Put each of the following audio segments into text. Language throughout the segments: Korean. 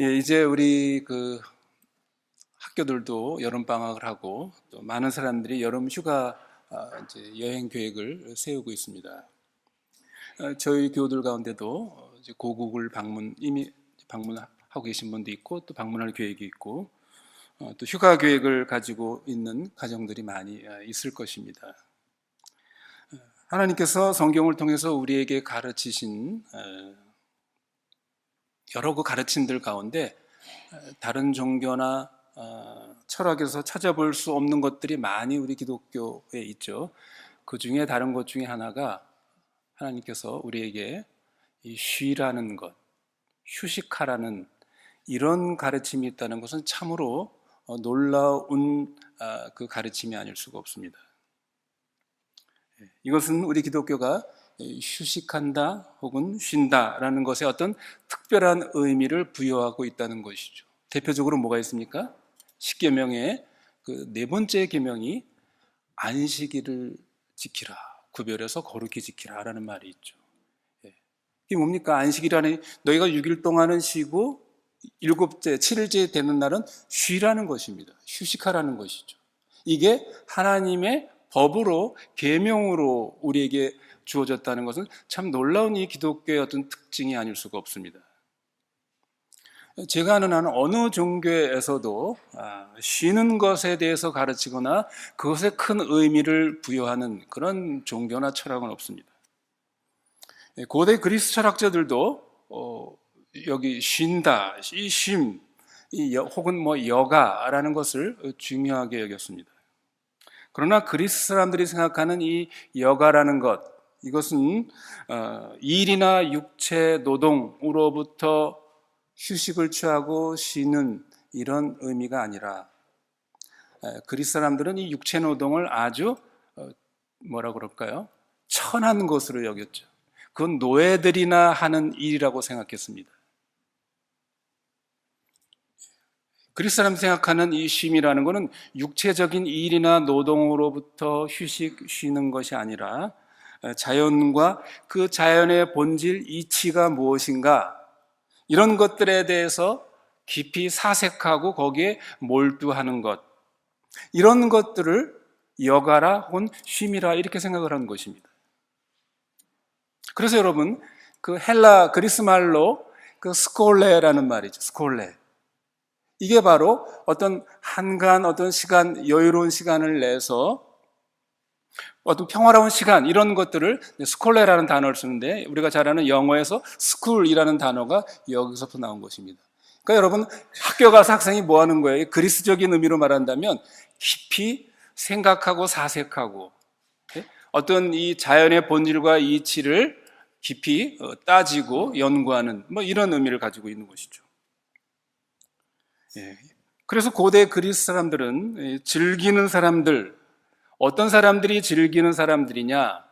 예, 이제 우리 학교들도 여름 방학을 하고 또 많은 사람들이 여름 휴가 이제 여행 계획을 세우고 있습니다. 저희 교우들 가운데도 이제 고국을 이미 방문하고 계신 분도 있고 또 방문할 계획이 있고 또 휴가 계획을 가지고 있는 가정들이 많이 있을 것입니다. 하나님께서 성경을 통해서 우리에게 가르치신 여러 가르침들 가운데 다른 종교나 철학에서 찾아볼 수 없는 것들이 많이 우리 기독교에 있죠. 그 중에 다른 것 중에 하나가 하나님께서 우리에게 이 쉬라는 것, 휴식하라는 이런 가르침이 있다는 것은 참으로 놀라운 그 가르침이 아닐 수가 없습니다. 이것은 우리 기독교가 휴식한다 혹은 쉰다라는 것에 어떤 특별한 의미를 부여하고 있다는 것이죠. 대표적으로 뭐가 있습니까? 십계명의 그 네 번째 계명이 안식일을 지키라, 구별해서 거룩히 지키라라는 말이 있죠. 이게 뭡니까? 안식일이라는 너희가 6일 동안은 쉬고 7일째 되는 날은 쉬라는 것입니다. 휴식하라는 것이죠. 이게 하나님의 법으로 계명으로 우리에게 주어졌다는 것은 참 놀라운 이 기독교의 어떤 특징이 아닐 수가 없습니다. 제가 아는 한 어느 종교에서도 쉬는 것에 대해서 가르치거나 그것에 큰 의미를 부여하는 그런 종교나 철학은 없습니다. 고대 그리스 철학자들도 여기 쉰다, 이 쉼, 혹은 여가라는 것을 중요하게 여겼습니다. 그러나 그리스 사람들이 생각하는 이 여가라는 것, 이것은 일이나 육체 노동으로부터 휴식을 취하고 쉬는 이런 의미가 아니라 그리스 사람들은 이 육체 노동을 아주 뭐라 그럴까요? 천한 것으로 여겼죠. 그건 노예들이나 하는 일이라고 생각했습니다. 그리스 사람이 생각하는 이 쉼이라는 것은 육체적인 일이나 노동으로부터 쉬는 것이 아니라 자연과 그 자연의 본질, 이치가 무엇인가 이런 것들에 대해서 깊이 사색하고 거기에 몰두하는 것, 이런 것들을 여가라 혹은 쉼이라 이렇게 생각을 하는 것입니다. 그래서 여러분 그 헬라 그리스 말로 그 스콜레라는 말이죠. 스콜레. 이게 바로 어떤 한간 어떤 시간, 여유로운 시간을 내서 어떤 평화로운 시간 이런 것들을 스콜레라는 단어를 쓰는데 우리가 잘 아는 영어에서 스쿨이라는 단어가 여기서부터 나온 것입니다. 그러니까 여러분 학교 가서 학생이 뭐 하는 거예요? 그리스적인 의미로 말한다면 깊이 생각하고 사색하고 어떤 이 자연의 본질과 이치를 깊이 따지고 연구하는 이런 의미를 가지고 있는 것이죠. 그래서 고대 그리스 사람들은 즐기는 사람들, 어떤 사람들이 즐기는 사람들이냐?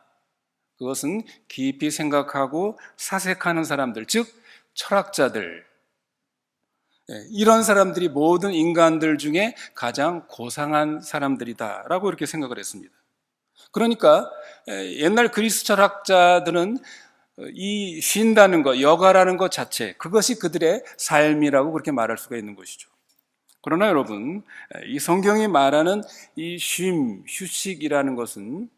그것은 깊이 생각하고 사색하는 사람들, 즉 철학자들. 이런 사람들이 모든 인간들 중에 가장 고상한 사람들이다라고 이렇게 생각을 했습니다. 그러니까 옛날 그리스 철학자들은 이 쉰다는 것, 여가라는 것 자체, 그것이 그들의 삶이라고 그렇게 말할 수가 있는 것이죠. 그러나 여러분, 이 성경이 말하는 이 쉼, 휴식이라는 것은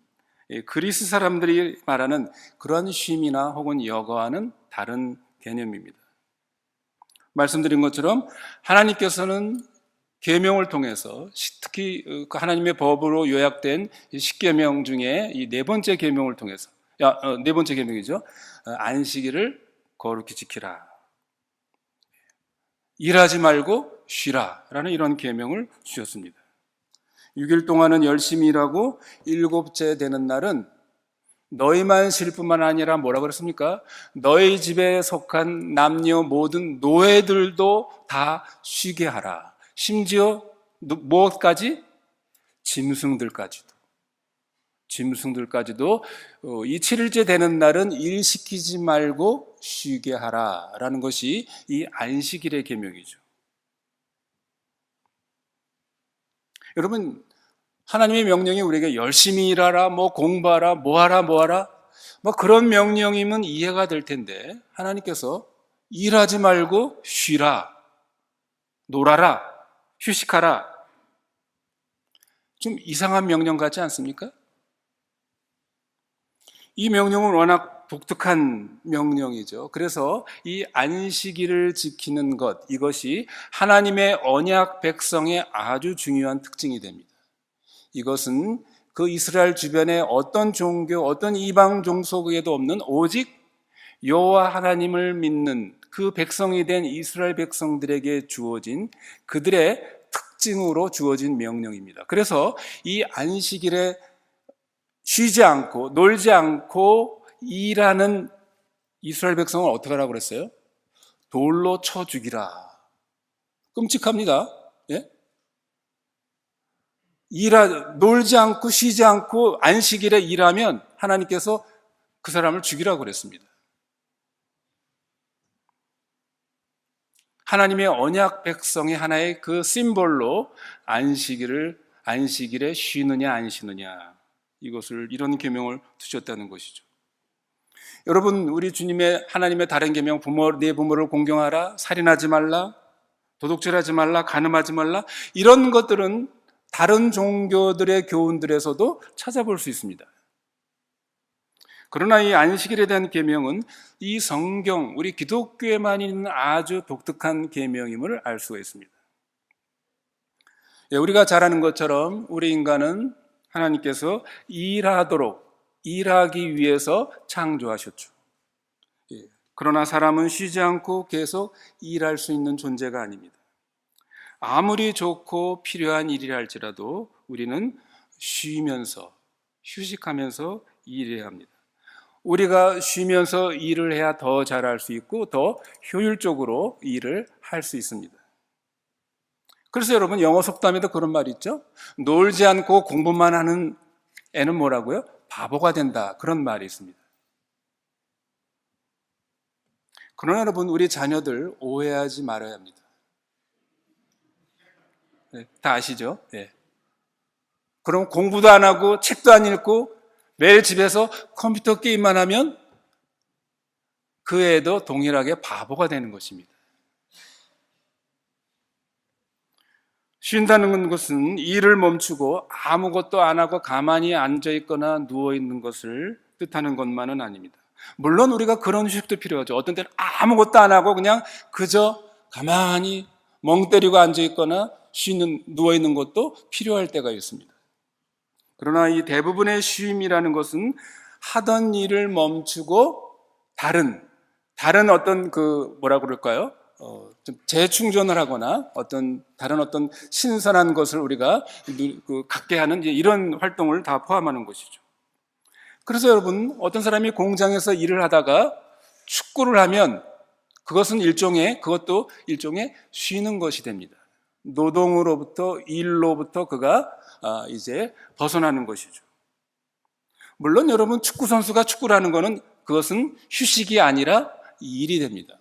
그리스 사람들이 말하는 그런 쉼이나 혹은 여가와는 다른 개념입니다. 말씀드린 것처럼 하나님께서는 계명을 통해서 특히 하나님의 법으로 요약된 십계명 중에 이 네 번째 계명을 통해서 네 번째 계명이죠. 안식일을 거룩히 지키라. 일하지 말고 쉬라라는 이런 계명을 주셨습니다. 6일 동안은 열심히 일하고 7째 되는 날은 너희만 쉴 뿐만 아니라 뭐라 그랬습니까? 너희 집에 속한 남녀 모든 노예들도 다 쉬게 하라. 심지어 무엇까지? 짐승들까지도 이 7일째 되는 날은 일시키지 말고 쉬게 하라라는 것이 이 안식일의 계명이죠. 여러분, 하나님의 명령이 우리에게 열심히 일하라, 공부하라, 뭐하라, 그런 명령이면 이해가 될 텐데 하나님께서 일하지 말고 쉬라. 놀아라, 휴식하라. 좀 이상한 명령 같지 않습니까? 이 명령은 워낙 독특한 명령이죠. 그래서 이 안식일을 지키는 것, 이것이 하나님의 언약 백성의 아주 중요한 특징이 됩니다. 이것은 그 이스라엘 주변에 어떤 종교, 어떤 이방 종속에도 없는 오직 여호와 하나님을 믿는 그 백성이 된 이스라엘 백성들에게 주어진 그들의 특징으로 주어진 명령입니다. 그래서 이 안식일에 쉬지 않고 놀지 않고 일하는 이스라엘 백성을 어떻게 하라고 그랬어요? 돌로 쳐 죽이라. 끔찍합니다. 예? 놀지 않고 쉬지 않고 안식일에 일하면 하나님께서 그 사람을 죽이라고 그랬습니다. 하나님의 언약 백성의 하나의 그 심볼로 안식일에 쉬느냐 안 쉬느냐, 이런 계명을 두셨다는 것이죠. 여러분, 우리 주님의 하나님의 다른 계명, 네 부모를 공경하라, 살인하지 말라, 도둑질하지 말라, 간음하지 말라, 이런 것들은 다른 종교들의 교훈들에서도 찾아볼 수 있습니다. 그러나 이 안식일에 대한 계명은 이 성경, 우리 기독교에만 있는 아주 독특한 계명임을 알 수가 있습니다. 우리가 잘 아는 것처럼 우리 인간은 하나님께서 일하기 위해서 창조하셨죠. 그러나 사람은 쉬지 않고 계속 일할 수 있는 존재가 아닙니다. 아무리 좋고 필요한 일이라 할지라도 우리는 쉬면서, 휴식하면서 일해야 합니다. 우리가 쉬면서 일을 해야 더 잘할 수 있고 더 효율적으로 일을 할 수 있습니다. 그래서 여러분, 영어 속담에도 그런 말이 있죠. 놀지 않고 공부만 하는 애는 뭐라고요? 바보가 된다. 그런 말이 있습니다. 그러나 여러분, 우리 자녀들 오해하지 말아야 합니다. 다 아시죠? 네. 그럼 공부도 안 하고 책도 안 읽고 매일 집에서 컴퓨터 게임만 하면 그 애도 동일하게 바보가 되는 것입니다. 쉰다는 것은 일을 멈추고 아무것도 안 하고 가만히 앉아 있거나 누워 있는 것을 뜻하는 것만은 아닙니다. 물론 우리가 그런 휴식도 필요하죠. 어떤 때는 아무것도 안 하고 그냥 그저 가만히 멍 때리고 앉아 있거나 누워 있는 것도 필요할 때가 있습니다. 그러나 이 대부분의 쉼이라는 것은 하던 일을 멈추고 다른 어떤 뭐라 그럴까요? 좀 재충전을 하거나 다른 어떤 신선한 것을 우리가 갖게 하는 이런 활동을 다 포함하는 것이죠. 그래서 여러분, 어떤 사람이 공장에서 일을 하다가 축구를 하면 그것도 일종의 쉬는 것이 됩니다. 노동으로부터, 일로부터 그가 이제 벗어나는 것이죠. 물론 여러분, 축구 선수가 축구를 하는 것은 그것은 휴식이 아니라 일이 됩니다.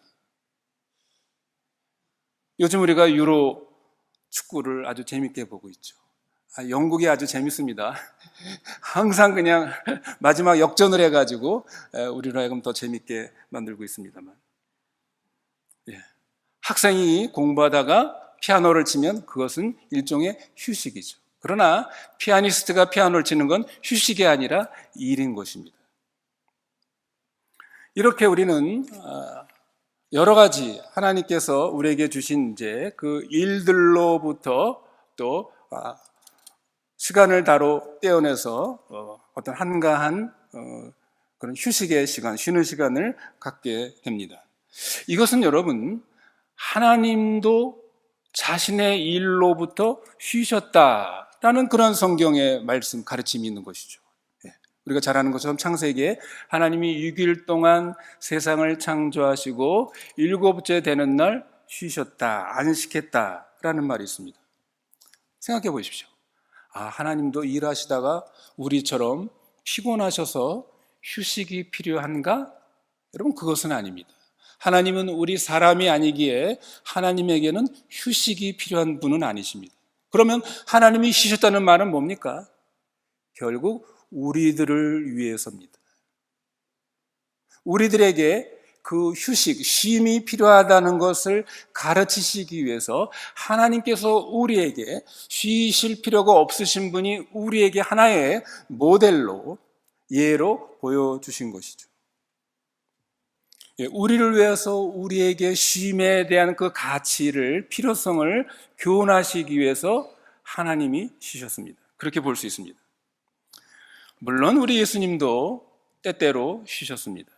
요즘 우리가 유로 축구를 아주 재밌게 보고 있죠. 영국이 아주 재밌습니다. 항상 그냥 마지막 역전을 해가지고 우리로 하여금 더 재밌게 만들고 있습니다만, 학생이 공부하다가 피아노를 치면 그것은 일종의 휴식이죠. 그러나 피아니스트가 피아노를 치는 건 휴식이 아니라 일인 것입니다. 이렇게 우리는 여러 가지 하나님께서 우리에게 주신 이제 그 일들로부터 또 시간을 다로 떼어내서 어떤 한가한 그런 휴식의 시간, 쉬는 시간을 갖게 됩니다. 이것은 여러분, 하나님도 자신의 일로부터 쉬셨다라는 그런 성경의 말씀, 가르침이 있는 것이죠. 우리가 잘 아는 것처럼 창세기에 하나님이 6일 동안 세상을 창조하시고 7째 되는 날 쉬셨다, 안식했다라는 말이 있습니다. 생각해 보십시오. 하나님도 일하시다가 우리처럼 피곤하셔서 휴식이 필요한가? 여러분, 그것은 아닙니다. 하나님은 우리 사람이 아니기에 하나님에게는 휴식이 필요한 분은 아니십니다. 그러면 하나님이 쉬셨다는 말은 뭡니까? 결국 우리들을 위해서입니다. 우리들에게 그 휴식, 쉼이 필요하다는 것을 가르치시기 위해서 하나님께서 우리에게 쉬실 필요가 없으신 분이 우리에게 하나의 모델로, 예로 보여주신 것이죠. 우리를 위해서 우리에게 쉼에 대한 그 가치를, 필요성을 교훈하시기 위해서 하나님이 쉬셨습니다. 그렇게 볼 수 있습니다. 물론 우리 예수님도 때때로 쉬셨습니다.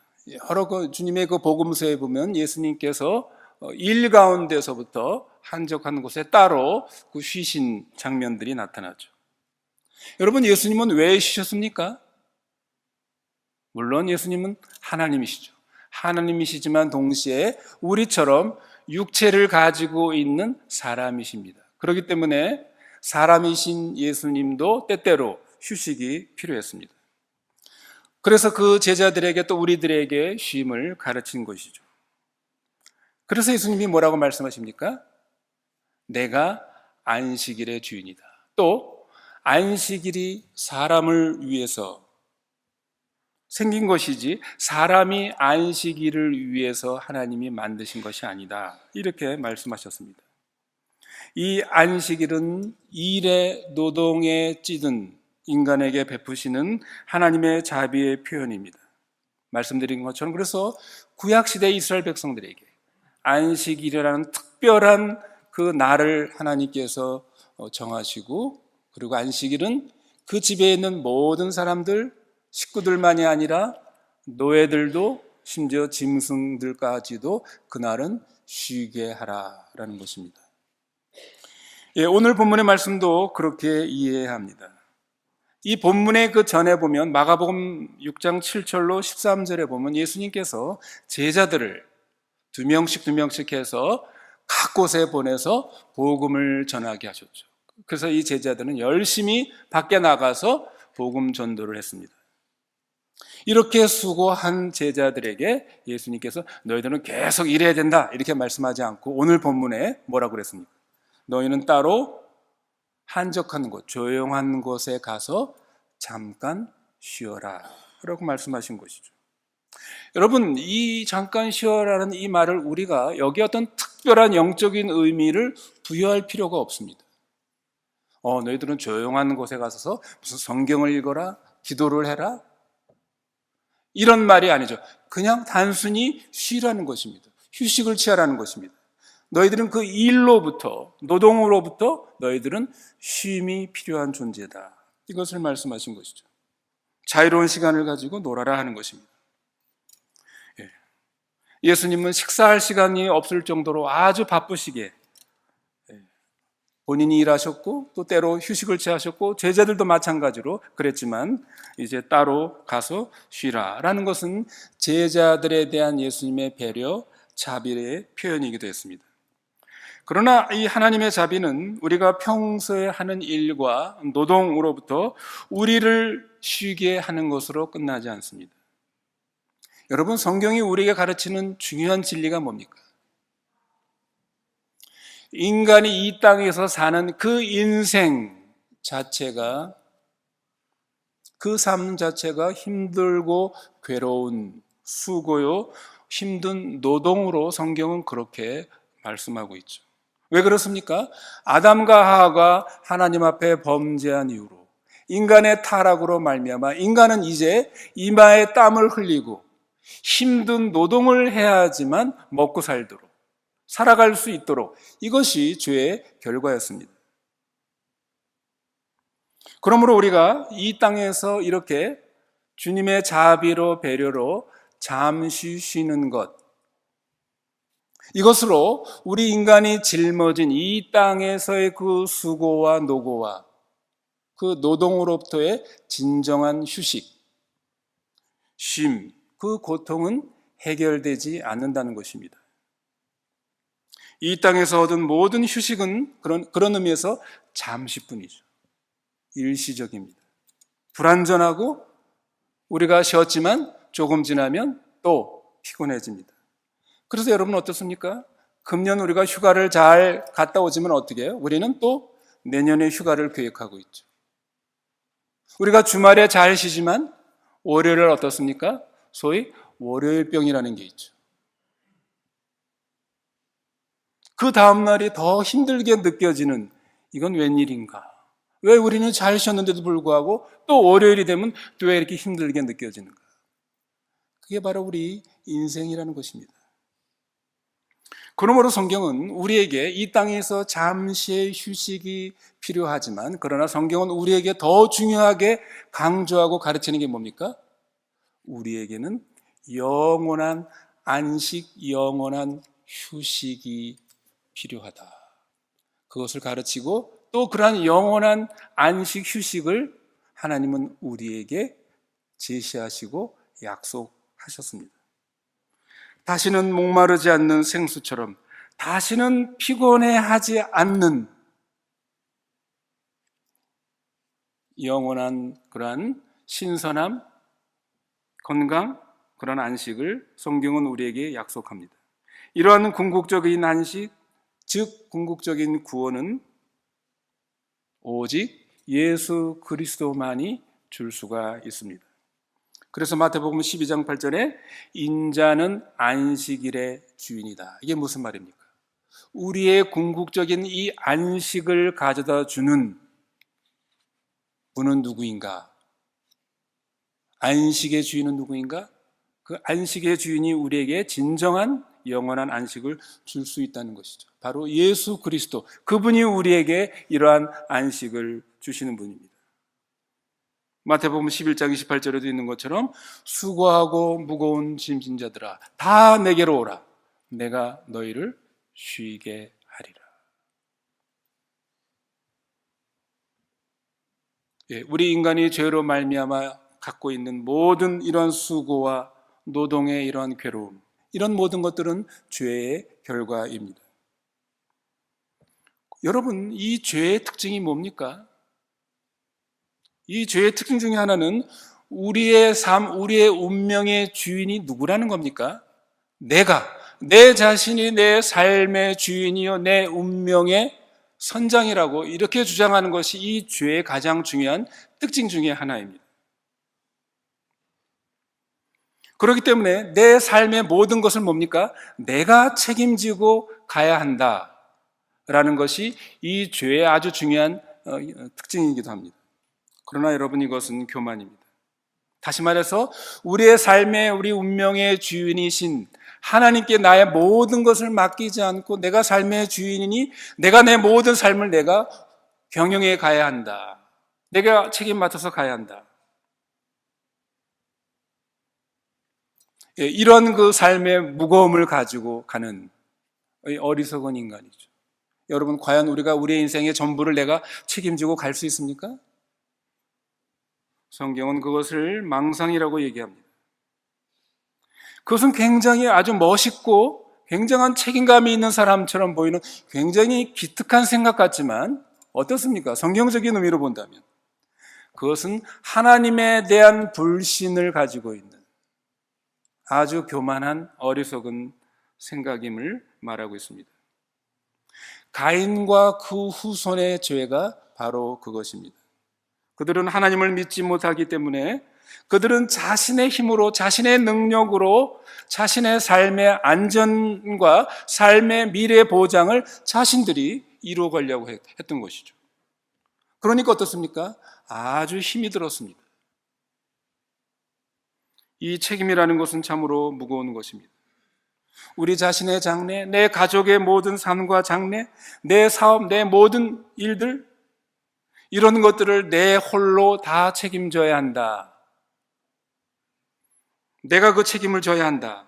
여러 주님의 그 복음서에 보면 예수님께서 일 가운데서부터 한적한 곳에 따로 그 쉬신 장면들이 나타나죠. 여러분, 예수님은 왜 쉬셨습니까? 물론 예수님은 하나님이시죠. 하나님이시지만 동시에 우리처럼 육체를 가지고 있는 사람이십니다. 그렇기 때문에 사람이신 예수님도 때때로 휴식이 필요했습니다. 그래서 그 제자들에게 또 우리들에게 쉼을 가르친 것이죠. 그래서 예수님이 뭐라고 말씀하십니까? 내가 안식일의 주인이다. 또 안식일이 사람을 위해서 생긴 것이지 사람이 안식일을 위해서 하나님이 만드신 것이 아니다. 이렇게 말씀하셨습니다. 이 안식일은 일의 노동에 찌든 인간에게 베푸시는 하나님의 자비의 표현입니다. 말씀드린 것처럼 그래서 구약시대 이스라엘 백성들에게 안식일이라는 특별한 그 날을 하나님께서 정하시고, 그리고 안식일은 그 집에 있는 모든 사람들, 식구들만이 아니라 노예들도 심지어 짐승들까지도 그날은 쉬게 하라라는 것입니다. 오늘 본문의 말씀도 그렇게 이해해야 합니다. 이 본문의 그 전에 보면 마가복음 6장 7절로 13절에 보면 예수님께서 제자들을 두 명씩 해서 각 곳에 보내서 복음을 전하게 하셨죠. 그래서 이 제자들은 열심히 밖에 나가서 복음 전도를 했습니다. 이렇게 수고한 제자들에게 예수님께서 너희들은 계속 일해야 된다 이렇게 말씀하지 않고 오늘 본문에 뭐라고 그랬습니까? 너희는 따로 한적한 곳, 조용한 곳에 가서 잠깐 쉬어라 라고 말씀하신 것이죠. 여러분, 이 잠깐 쉬어라는 이 말을 우리가 여기 어떤 특별한 영적인 의미를 부여할 필요가 없습니다. 너희들은 조용한 곳에 가서 무슨 성경을 읽어라, 기도를 해라, 이런 말이 아니죠. 그냥 단순히 쉬라는 것입니다. 휴식을 취하라는 것입니다. 너희들은 그 일로부터, 노동으로부터 너희들은 쉼이 필요한 존재다. 이것을 말씀하신 것이죠. 자유로운 시간을 가지고 놀아라 하는 것입니다. 예수님은 식사할 시간이 없을 정도로 아주 바쁘시게 본인이 일하셨고 또 때로 휴식을 취하셨고 제자들도 마찬가지로 그랬지만 이제 따로 가서 쉬라라는 것은 제자들에 대한 예수님의 배려, 자비의 표현이기도 했습니다. 그러나 이 하나님의 자비는 우리가 평소에 하는 일과 노동으로부터 우리를 쉬게 하는 것으로 끝나지 않습니다. 여러분, 성경이 우리에게 가르치는 중요한 진리가 뭡니까? 인간이 이 땅에서 사는 그 인생 자체가, 그 삶 자체가 힘들고 괴로운 수고요, 힘든 노동으로 성경은 그렇게 말씀하고 있죠. 왜 그렇습니까? 아담과 하와가 하나님 앞에 범죄한 이후로 인간의 타락으로 말미암아 인간은 이제 이마에 땀을 흘리고 힘든 노동을 해야지만 먹고 살도록, 살아갈 수 있도록, 이것이 죄의 결과였습니다. 그러므로 우리가 이 땅에서 이렇게 주님의 자비로 배려로 잠시 쉬는 것, 이것으로 우리 인간이 짊어진 이 땅에서의 그 수고와 노고와 그 노동으로부터의 진정한 휴식, 쉼, 그 고통은 해결되지 않는다는 것입니다. 이 땅에서 얻은 모든 휴식은 그런 의미에서 잠시뿐이죠. 일시적입니다. 불완전하고 우리가 쉬었지만 조금 지나면 또 피곤해집니다. 그래서 여러분 어떻습니까? 금년 우리가 휴가를 잘 갔다 오지만 어떻게 해요? 우리는 또 내년에 휴가를 계획하고 있죠. 우리가 주말에 잘 쉬지만 월요일을 어떻습니까? 소위 월요일병이라는 게 있죠. 그 다음날이 더 힘들게 느껴지는, 이건 웬일인가? 왜 우리는 잘 쉬었는데도 불구하고 또 월요일이 되면 또 왜 이렇게 힘들게 느껴지는가? 그게 바로 우리 인생이라는 것입니다. 그러므로 성경은 우리에게 이 땅에서 잠시의 휴식이 필요하지만, 그러나 성경은 우리에게 더 중요하게 강조하고 가르치는 게 뭡니까? 우리에게는 영원한 안식, 영원한 휴식이 필요하다. 그것을 가르치고 또 그러한 영원한 안식, 휴식을 하나님은 우리에게 제시하시고 약속하셨습니다. 다시는 목마르지 않는 생수처럼, 다시는 피곤해하지 않는 영원한 그러한 신선함, 건강, 그런 안식을 성경은 우리에게 약속합니다. 이러한 궁극적인 안식, 즉 궁극적인 구원은 오직 예수 그리스도만이 줄 수가 있습니다. 그래서 마태복음 12장 8절에 인자는 안식일의 주인이다. 이게 무슨 말입니까? 우리의 궁극적인 이 안식을 가져다 주는 분은 누구인가? 안식의 주인은 누구인가? 그 안식의 주인이 우리에게 진정한 영원한 안식을 줄 수 있다는 것이죠. 바로 예수 그리스도, 그분이 우리에게 이러한 안식을 주시는 분입니다. 마태복음 11장 28절에도 있는 것처럼 수고하고 무거운 짐진 자들아 다 내게로 오라, 내가 너희를 쉬게 하리라. 우리 인간이 죄로 말미암아 갖고 있는 모든 이런 수고와 노동의 이런 괴로움, 이런 모든 것들은 죄의 결과입니다. 여러분, 이 죄의 특징이 뭡니까? 이 죄의 특징 중에 하나는 우리의 삶, 우리의 운명의 주인이 누구라는 겁니까? 내 자신이 내 삶의 주인이요, 내 운명의 선장이라고 이렇게 주장하는 것이 이 죄의 가장 중요한 특징 중에 하나입니다. 그렇기 때문에 내 삶의 모든 것을 뭡니까? 내가 책임지고 가야 한다라는 것이 이 죄의 아주 중요한 특징이기도 합니다. 그러나 여러분, 이것은 교만입니다. 다시 말해서 우리의 삶의, 우리 운명의 주인이신 하나님께 나의 모든 것을 맡기지 않고 내가 삶의 주인이니 내가 내 모든 삶을 내가 경영해 가야 한다, 내가 책임 맡아서 가야 한다, 이런 그 삶의 무거움을 가지고 가는 어리석은 인간이죠. 여러분, 과연 우리가 우리의 인생의 전부를 내가 책임지고 갈 수 있습니까? 성경은 그것을 망상이라고 얘기합니다. 그것은 굉장히 아주 멋있고 굉장한 책임감이 있는 사람처럼 보이는 굉장히 기특한 생각 같지만 어떻습니까? 성경적인 의미로 본다면 그것은 하나님에 대한 불신을 가지고 있는 아주 교만한 어리석은 생각임을 말하고 있습니다. 가인과 그 후손의 죄가 바로 그것입니다. 그들은 하나님을 믿지 못하기 때문에 그들은 자신의 힘으로, 자신의 능력으로 자신의 삶의 안전과 삶의 미래 보장을 자신들이 이루어가려고 했던 것이죠. 그러니까 어떻습니까? 아주 힘이 들었습니다. 이 책임이라는 것은 참으로 무거운 것입니다. 우리 자신의 장래, 내 가족의 모든 삶과 장래, 내 사업, 내 모든 일들, 이런 것들을 내 홀로 다 책임져야 한다. 내가 그 책임을 져야 한다.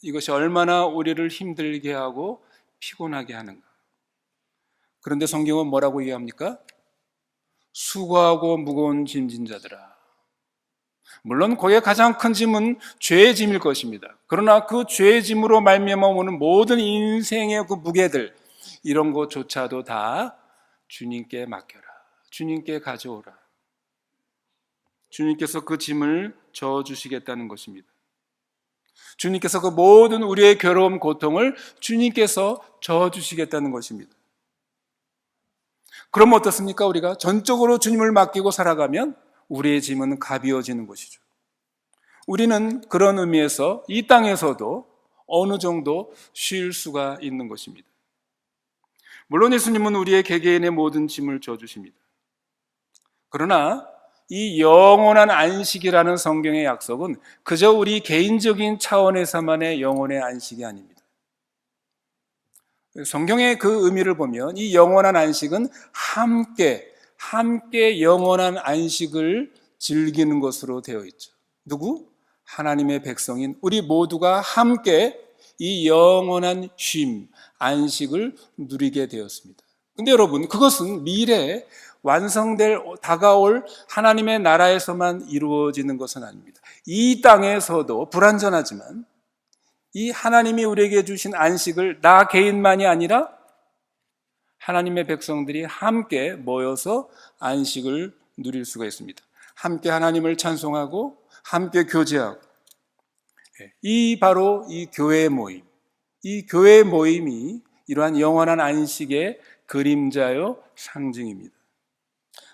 이것이 얼마나 우리를 힘들게 하고 피곤하게 하는가. 그런데 성경은 뭐라고 얘기합니까? 수고하고 무거운 짐진 자들아. 물론 거기에 가장 큰 짐은 죄의 짐일 것입니다. 그러나 그 죄의 짐으로 말미암아 오는 모든 인생의 그 무게들, 이런 것조차도 다 주님께 맡겨라, 주님께 가져오라. 주님께서 그 짐을 져주시겠다는 것입니다. 주님께서 그 모든 우리의 괴로움, 고통을 주님께서 져주시겠다는 것입니다. 그럼 어떻습니까? 우리가 전적으로 주님을 맡기고 살아가면 우리의 짐은 가벼워지는 것이죠. 우리는 그런 의미에서 이 땅에서도 어느 정도 쉴 수가 있는 것입니다. 물론 예수님은 우리의 개개인의 모든 짐을 져주십니다. 그러나 이 영원한 안식이라는 성경의 약속은 그저 우리 개인적인 차원에서만의 영혼의 안식이 아닙니다. 성경의 그 의미를 보면 이 영원한 안식은 함께 영원한 안식을 즐기는 것으로 되어 있죠. 누구? 하나님의 백성인 우리 모두가 함께 이 영원한 쉼, 안식을 누리게 되었습니다. 근데 여러분, 그것은 미래에 다가올 하나님의 나라에서만 이루어지는 것은 아닙니다. 이 땅에서도 불완전하지만 이 하나님이 우리에게 주신 안식을 나 개인만이 아니라 하나님의 백성들이 함께 모여서 안식을 누릴 수가 있습니다. 함께 하나님을 찬송하고 함께 교제하고, 바로 이 교회 모임, 이 교회 모임이 이러한 영원한 안식의 그림자요 상징입니다.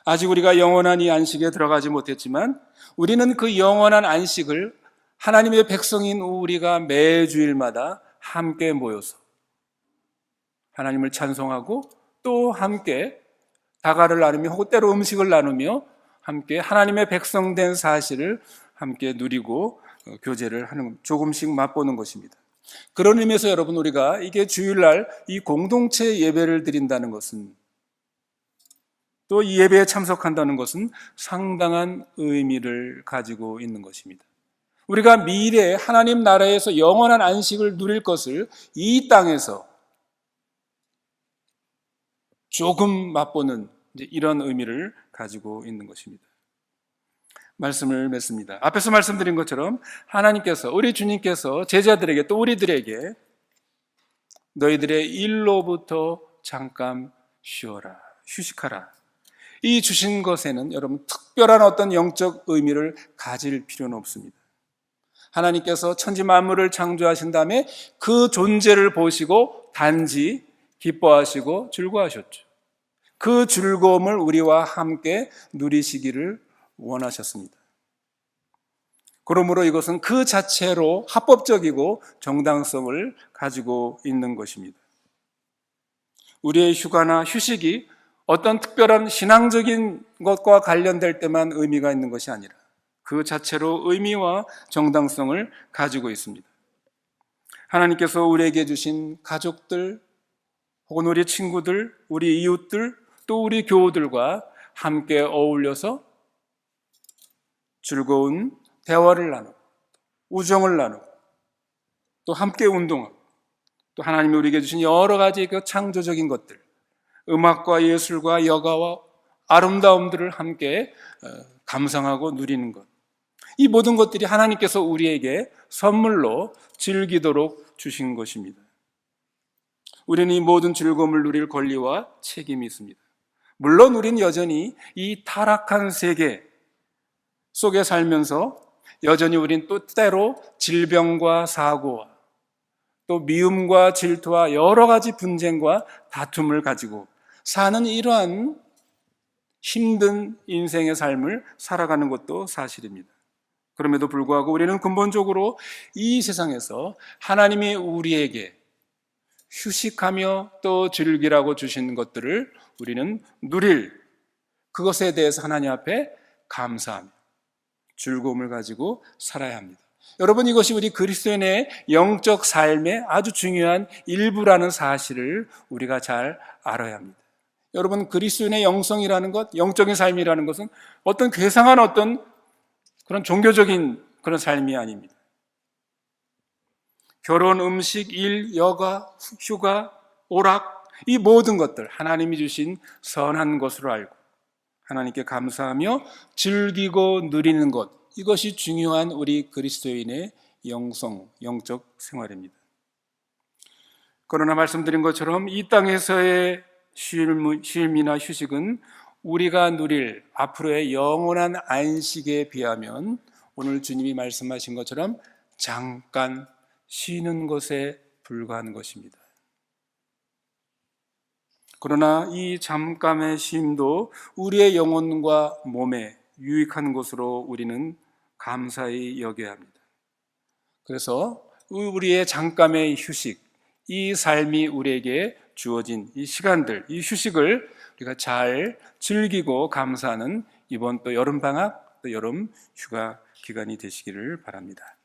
아직 우리가 영원한 이 안식에 들어가지 못했지만 우리는 그 영원한 안식을 하나님의 백성인 우리가 매주일마다 함께 모여서 하나님을 찬송하고 또 함께 다가를 나누며 혹은 때로 음식을 나누며 함께 하나님의 백성된 사실을 함께 누리고 교제를 하는, 조금씩 맛보는 것입니다. 그런 의미에서 여러분, 우리가 이게 주일날 이 공동체 예배를 드린다는 것은, 또 이 예배에 참석한다는 것은 상당한 의미를 가지고 있는 것입니다. 우리가 미래에 하나님 나라에서 영원한 안식을 누릴 것을 이 땅에서 조금 맛보는 이런 의미를 가지고 있는 것입니다. 말씀을 맺습니다. 앞에서 말씀드린 것처럼 하나님께서, 우리 주님께서 제자들에게 또 우리들에게 너희들의 일로부터 잠깐 쉬어라, 휴식하라, 이 주신 것에는 여러분 특별한 어떤 영적 의미를 가질 필요는 없습니다. 하나님께서 천지 만물을 창조하신 다음에 그 존재를 보시고 단지 기뻐하시고 즐거워하셨죠. 그 즐거움을 우리와 함께 누리시기를 원하셨습니다. 그러므로 이것은 그 자체로 합법적이고 정당성을 가지고 있는 것입니다. 우리의 휴가나 휴식이 어떤 특별한 신앙적인 것과 관련될 때만 의미가 있는 것이 아니라 그 자체로 의미와 정당성을 가지고 있습니다. 하나님께서 우리에게 주신 가족들, 혹은 우리 친구들, 우리 이웃들, 또 우리 교우들과 함께 어울려서 즐거운 대화를 나누고, 우정을 나누고, 또 함께 운동하고, 또 하나님이 우리에게 주신 여러 가지 그 창조적인 것들, 음악과 예술과 여가와 아름다움들을 함께 감상하고 누리는 것, 이 모든 것들이 하나님께서 우리에게 선물로 즐기도록 주신 것입니다. 우리는 이 모든 즐거움을 누릴 권리와 책임이 있습니다. 물론 우리는 여전히 이 타락한 세계 속에 살면서 여전히 우린 또 때로 질병과 사고와 또 미움과 질투와 여러 가지 분쟁과 다툼을 가지고 사는 이러한 힘든 인생의 삶을 살아가는 것도 사실입니다. 그럼에도 불구하고 우리는 근본적으로 이 세상에서 하나님이 우리에게 휴식하며 또 즐기라고 주신 것들을 우리는 누릴, 그것에 대해서 하나님 앞에 감사하며 즐거움을 가지고 살아야 합니다. 여러분, 이것이 우리 그리스도인의 영적 삶의 아주 중요한 일부라는 사실을 우리가 잘 알아야 합니다. 여러분, 그리스도인의 영성이라는 것, 영적인 삶이라는 것은 어떤 괴상한 어떤 그런 종교적인 그런 삶이 아닙니다. 결혼, 음식, 일, 여가, 휴가, 오락, 이 모든 것들 하나님이 주신 선한 것으로 알고 하나님께 감사하며 즐기고 누리는 것, 이것이 중요한 우리 그리스도인의 영적 생활입니다. 그러나 말씀드린 것처럼 이 땅에서의 쉼이나 휴식은 우리가 누릴 앞으로의 영원한 안식에 비하면 오늘 주님이 말씀하신 것처럼 잠깐 쉬는 것에 불과한 것입니다. 그러나 이 잠깐의 쉼도 우리의 영혼과 몸에 유익한 것으로 우리는 감사히 여겨야 합니다. 그래서 우리의 잠깐의 휴식, 이 삶이 우리에게 주어진 이 시간들, 이 휴식을 우리가 잘 즐기고 감사하는 이번 또 여름방학, 또 여름 휴가 기간이 되시기를 바랍니다.